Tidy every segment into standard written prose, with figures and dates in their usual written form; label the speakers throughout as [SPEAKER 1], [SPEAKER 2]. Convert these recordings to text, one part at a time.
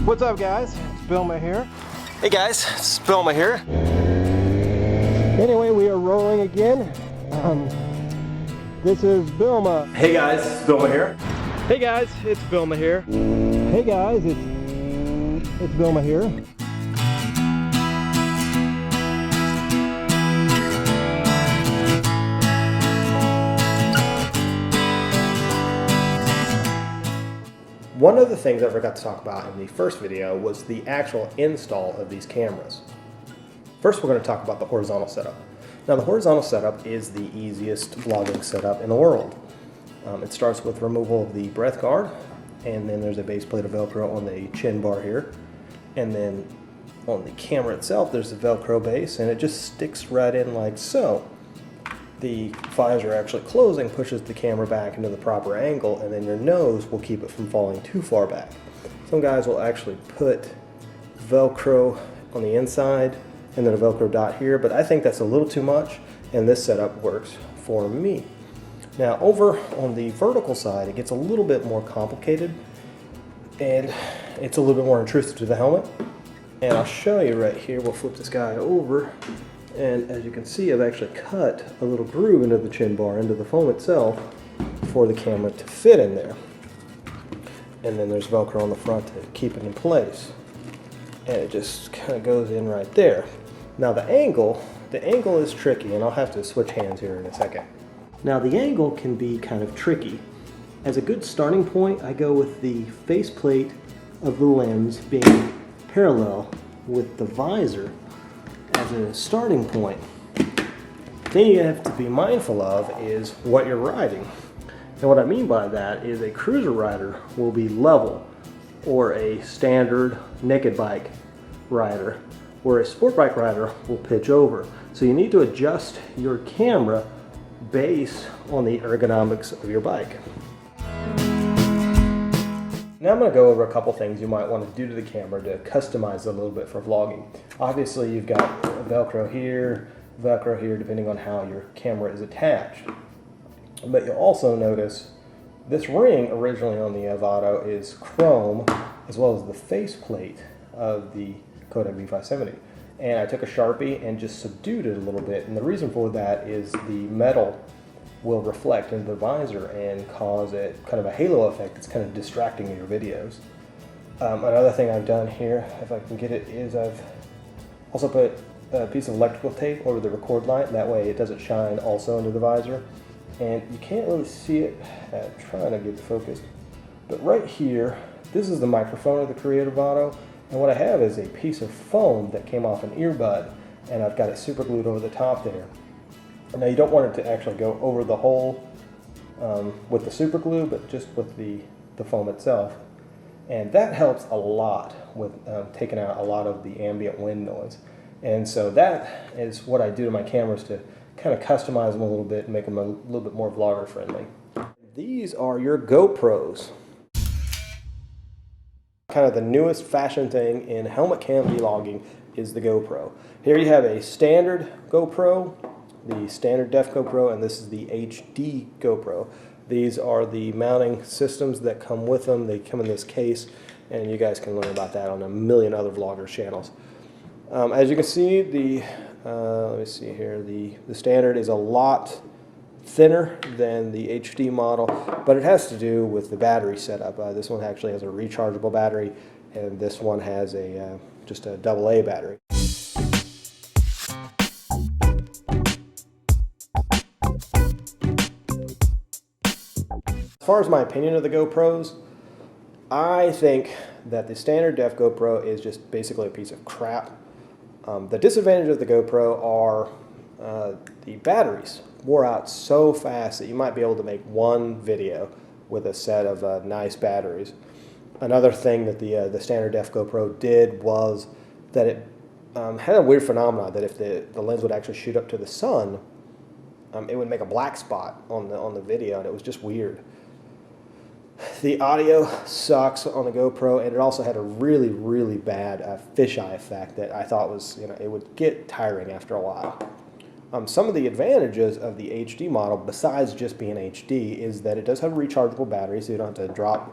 [SPEAKER 1] What's up, guys? It's Billmaa here.
[SPEAKER 2] Hey guys, it's Billmaa here.
[SPEAKER 1] Anyway, we are rolling again. This is Billmaa.
[SPEAKER 2] Hey guys, it's Billmaa here.
[SPEAKER 1] Hey guys, it's Billmaa here. Hey guys, it's Billmaa here.
[SPEAKER 2] One of the things I forgot to talk about in the first video was the actual install of these cameras. First, we're going to talk about the horizontal setup. Now, the horizontal setup is the easiest vlogging setup in the world. It starts with removal of the breath guard, and then there's a base plate of Velcro on the chin bar here. And then on the camera itself, there's a Velcro base, and it just sticks right in like so. The visor actually closing pushes the camera back into the proper angle, and then your nose will keep it from falling too far back. Some guys will actually put Velcro on the inside and then a Velcro dot here, but I think that's a little too much, and this setup works for me. Now, over on the vertical side, it gets a little bit more complicated, and it's a little bit more intrusive to the helmet. And I'll show you right here. We'll flip this guy over. And as you can see, I've actually cut a little groove into the chin bar, into the foam itself, for the camera to fit in there. And then there's Velcro on the front to keep it in place. And it just kind of goes in right there. Now the angle is tricky, and I'll have to switch hands here in a second. Now the angle can be kind of tricky. As a good starting point, I go with the faceplate of the lens being parallel with the visor as a starting point. The thing you have to be mindful of is what you're riding. And what I mean by that is a cruiser rider will be level, or a standard naked bike rider, where a sport bike rider will pitch over. So you need to adjust your camera based on the ergonomics of your bike. Now I'm going to go over a couple things you might want to do to the camera to customize it a little bit for vlogging. Obviously you've got Velcro here, depending on how your camera is attached. But you'll also notice this ring originally on the Avado is chrome, as well as the faceplate of the Kodak V570. And I took a Sharpie and just subdued it a little bit, and the reason for that is the metal will reflect into the visor and cause it kind of a halo effect that's kind of distracting in your videos. Another thing I've done here, if I can get it, is I've also put a piece of electrical tape over the record light, that way it doesn't shine also into the visor. And you can't really see it, I'm trying to get it focused, but right here, this is the microphone of the Creative Auto, and what I have is a piece of foam that came off an earbud, and I've got it super glued over the top there. Now you don't want it to actually go over the hole with the super glue, but just with the foam itself. And that helps a lot with taking out a lot of the ambient wind noise. And so that is what I do to my cameras to kind of customize them a little bit and make them a little bit more vlogger friendly. These are your GoPros. Kind of the newest fashion thing in helmet cam vlogging is the GoPro. Here you have a standard GoPro, the standard def GoPro, and this is the HD GoPro. These are the mounting systems that come with them. They come in this case, and you guys can learn about that on a million other vloggers channels. As you can see, let me see here, the standard is a lot thinner than the HD model, but it has to do with the battery setup. This one actually has a rechargeable battery, and this one has a just a AA battery. As far as my opinion of the GoPros, I think that the standard def GoPro is just basically a piece of crap. The disadvantage of the GoPro are the batteries wore out so fast that you might be able to make one video with a set of nice batteries. Another thing that the standard def GoPro did was that it had a weird phenomenon that if the lens would actually shoot up to the sun, it would make a black spot on the video, and it was just weird. The audio sucks on the GoPro, and it also had a really, really bad fisheye effect that I thought was, it would get tiring after a while. Some of the advantages of the HD model, besides just being HD, is that it does have a rechargeable battery, so you don't have to drop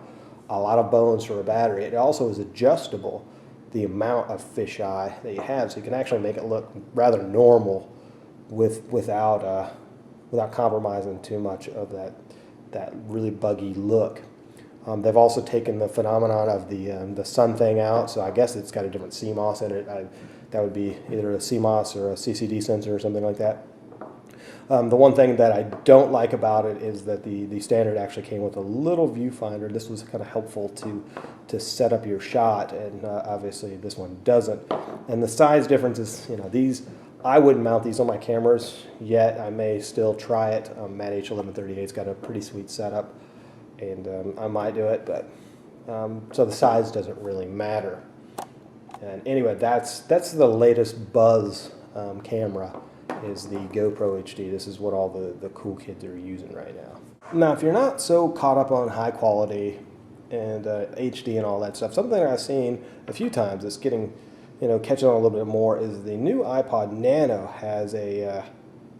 [SPEAKER 2] a lot of bones for a battery. It also is adjustable, the amount of fisheye that you have, so you can actually make it look rather normal without compromising too much of that really buggy look. They've also taken the phenomenon of the sun thing out, so I guess it's got a different CMOS in it. That would be either a CMOS or a CCD sensor or something like that. The one thing that I don't like about it is that the standard actually came with a little viewfinder. This was kind of helpful to set up your shot, and obviously this one doesn't. And the size difference is, these, I wouldn't mount these on my cameras yet. I may still try it. Matt H1138's got a pretty sweet setup, and I might do it, but so the size doesn't really matter. And anyway, that's the latest buzz camera, is the GoPro HD. This is what all the cool kids are using right now. Now, if you're not so caught up on high quality and HD and all that stuff, something I've seen a few times that's getting, catching on a little bit more, is the new iPod Nano has a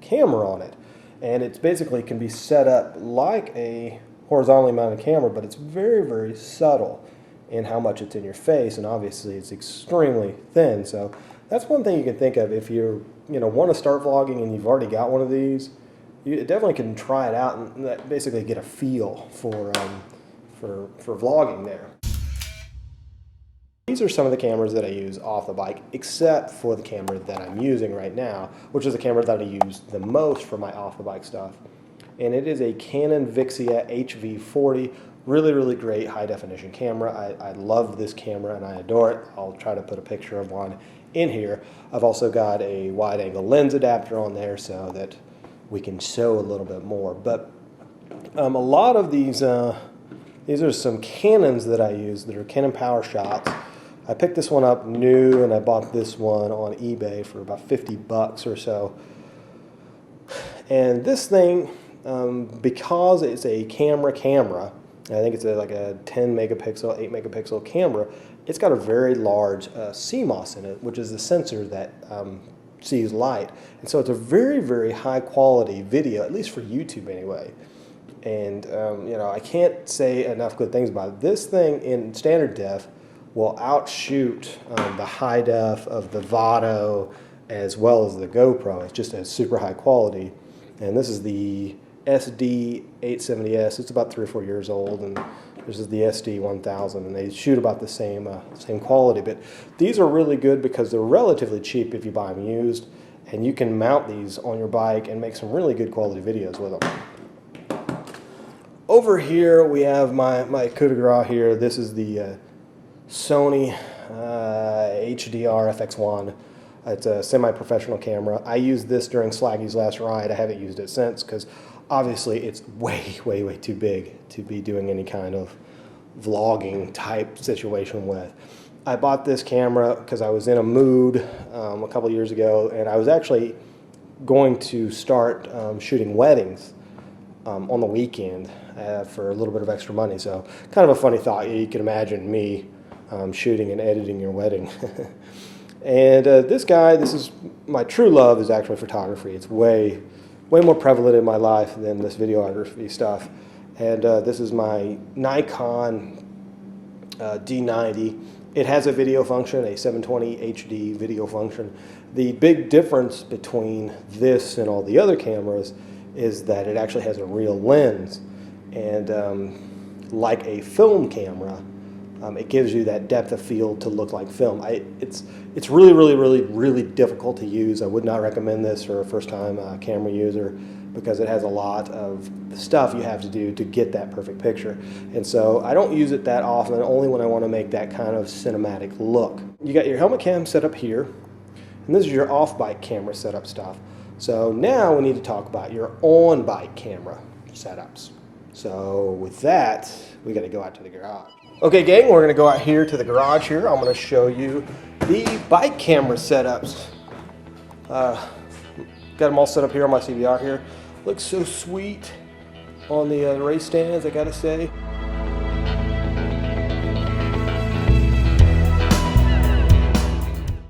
[SPEAKER 2] camera on it, and it basically can be set up like a horizontally mounted camera, but it's very, very subtle in how much it's in your face, and obviously it's extremely thin. So that's one thing you can think of if you want to start vlogging and you've already got one of these. You definitely can try it out and basically get a feel for vlogging there. These are some of the cameras that I use off the bike, except for the camera that I'm using right now, which is the camera that I use the most for my off the bike stuff. And it is a Canon Vixia HV40, really, really great high definition camera. I love this camera and I adore it. I'll try to put a picture of one in here. I've also got a wide angle lens adapter on there so that we can show a little bit more. But a lot of these are some Canons that I use that are Canon Power Shots. I picked this one up new, and I bought this one on eBay for about 50 bucks or so. And this thing, because it's a camera, I think it's like a 10 megapixel, 8 megapixel camera, it's got a very large CMOS in it, which is the sensor that sees light. And so it's a very, very high quality video, at least for YouTube anyway. And I can't say enough good things about it. This thing in standard def will outshoot the high def of the Vado as well as the GoPro. It's just a super high quality. And this is the SD870S. It's about 3 or 4 years old, and this is the SD1000, and they shoot about the same quality. But these are really good because they're relatively cheap if you buy them used, and you can mount these on your bike and make some really good quality videos with them. Over here we have my coup de grace here. This is the Sony HDR FX1. It's a semi-professional camera. I used this during Slaggy's last ride. I haven't used it since because obviously it's way, way, way too big to be doing any kind of vlogging type situation with. I bought this camera because I was in a mood a couple years ago, and I was actually going to start shooting weddings on the weekend for a little bit of extra money. So kind of a funny thought. You can imagine me shooting and editing your wedding. And this is my true love, is actually photography. It's way more prevalent in my life than this videography stuff. And this is my Nikon D90. It has a video function, a 720 HD video function. The big difference between this and all the other cameras is that it actually has a real lens. And like a film camera, it gives you that depth of field to look like film. It's really, really, really, really difficult to use. I would not recommend this for a first-time camera user because it has a lot of stuff you have to do to get that perfect picture. And so I don't use it that often, only when I want to make that kind of cinematic look. You got your helmet cam set up here, and this is your off-bike camera setup stuff. So now we need to talk about your on-bike camera setups. So with that, we got to go out to the garage. Okay, gang, we're going to go out here to the garage here. I'm going to show you the bike camera setups. Got them all set up here on my CBR here. Looks so sweet on the race stands, I got to say.